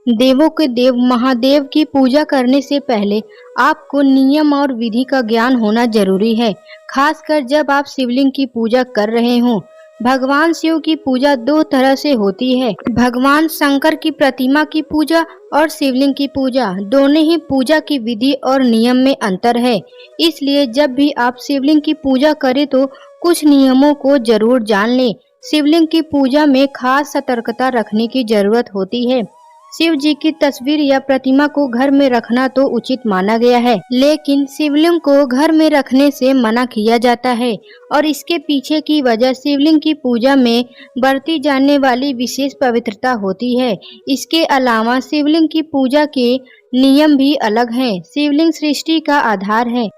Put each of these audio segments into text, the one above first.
देवों के देव महादेव की पूजा करने से पहले आपको नियम और विधि का ज्ञान होना जरूरी है, खासकर जब आप शिवलिंग की पूजा कर रहे हों। भगवान शिव की पूजा दो तरह से होती है, भगवान शंकर की प्रतिमा की पूजा और शिवलिंग की पूजा। दोनों ही पूजा की विधि और नियम में अंतर है, इसलिए जब भी आप शिवलिंग की पूजा करें तो कुछ नियमों को जरूर जान लें। शिवलिंग की पूजा में खास सतर्कता रखने की जरूरत होती है। शिव जी की तस्वीर या प्रतिमा को घर में रखना तो उचित माना गया है, लेकिन शिवलिंग को घर में रखने से मना किया जाता है और इसके पीछे की वजह शिवलिंग की पूजा में बरती जाने वाली विशेष पवित्रता होती है। इसके अलावा शिवलिंग की पूजा के नियम भी अलग हैं। शिवलिंग सृष्टि का आधार है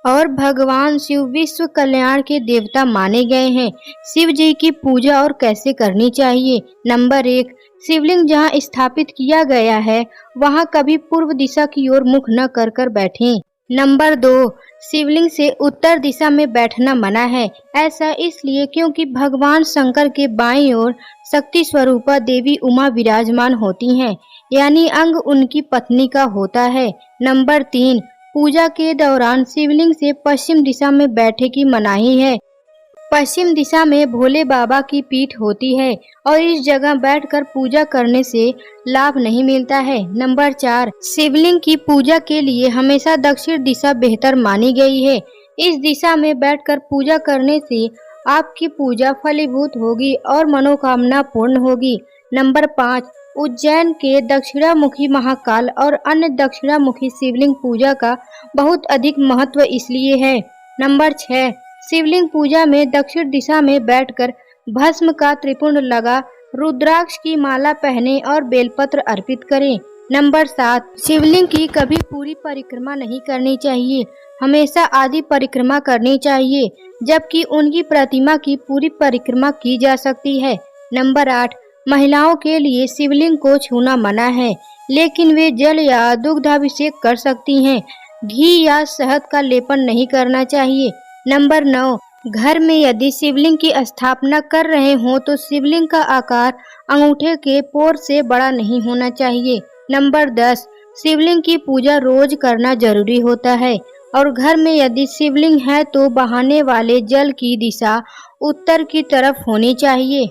और भगवान शिव विश्व कल्याण के देवता माने गए हैं। शिव जी की पूजा और कैसे करनी चाहिए। नंबर 1, शिवलिंग जहां स्थापित किया गया है वहां कभी पूर्व दिशा की ओर मुख न कर कर बैठें। नंबर 2, शिवलिंग से उत्तर दिशा में बैठना मना है। ऐसा इसलिए क्योंकि भगवान शंकर के बाईं ओर शक्ति स्वरूपा देवी उमा विराजमान होती हैं, यानी अंग उनकी पत्नी का होता है। नंबर 3, पूजा के दौरान शिवलिंग से पश्चिम दिशा में बैठे की मनाही है। पश्चिम दिशा में भोले बाबा की पीठ होती है और इस जगह बैठकर पूजा करने से लाभ नहीं मिलता है। नंबर 4, शिवलिंग की पूजा के लिए हमेशा दक्षिण दिशा बेहतर मानी गई है। इस दिशा में बैठकर पूजा करने से आपकी पूजा फलीभूत होगी और मनोकामना पूर्ण होगी। नंबर 5, उज्जैन के दक्षिणामुखी महाकाल और अन्य दक्षिणामुखी शिवलिंग पूजा का बहुत अधिक महत्व इसलिए है। नंबर 6, शिवलिंग पूजा में दक्षिण दिशा में बैठकर भस्म का त्रिपुंड लगा रुद्राक्ष की माला पहने और बेलपत्र अर्पित करें। नंबर 7, शिवलिंग की कभी पूरी परिक्रमा नहीं करनी चाहिए, हमेशा आधी परिक्रमा करनी चाहिए, जबकि उनकी प्रतिमा की पूरी परिक्रमा की जा सकती है। नंबर 8, महिलाओं के लिए शिवलिंग को छूना मना है, लेकिन वे जल या दुग्धाभिषेक कर सकती हैं। घी या शहद का लेपन नहीं करना चाहिए। नंबर 9, घर में यदि शिवलिंग की स्थापना कर रहे हों तो शिवलिंग का आकार अंगूठे के पोर से बड़ा नहीं होना चाहिए। नंबर 10, शिवलिंग की पूजा रोज करना जरूरी होता है और घर में यदि शिवलिंग है तो बहाने वाले जल की दिशा उत्तर की तरफ होनी चाहिए।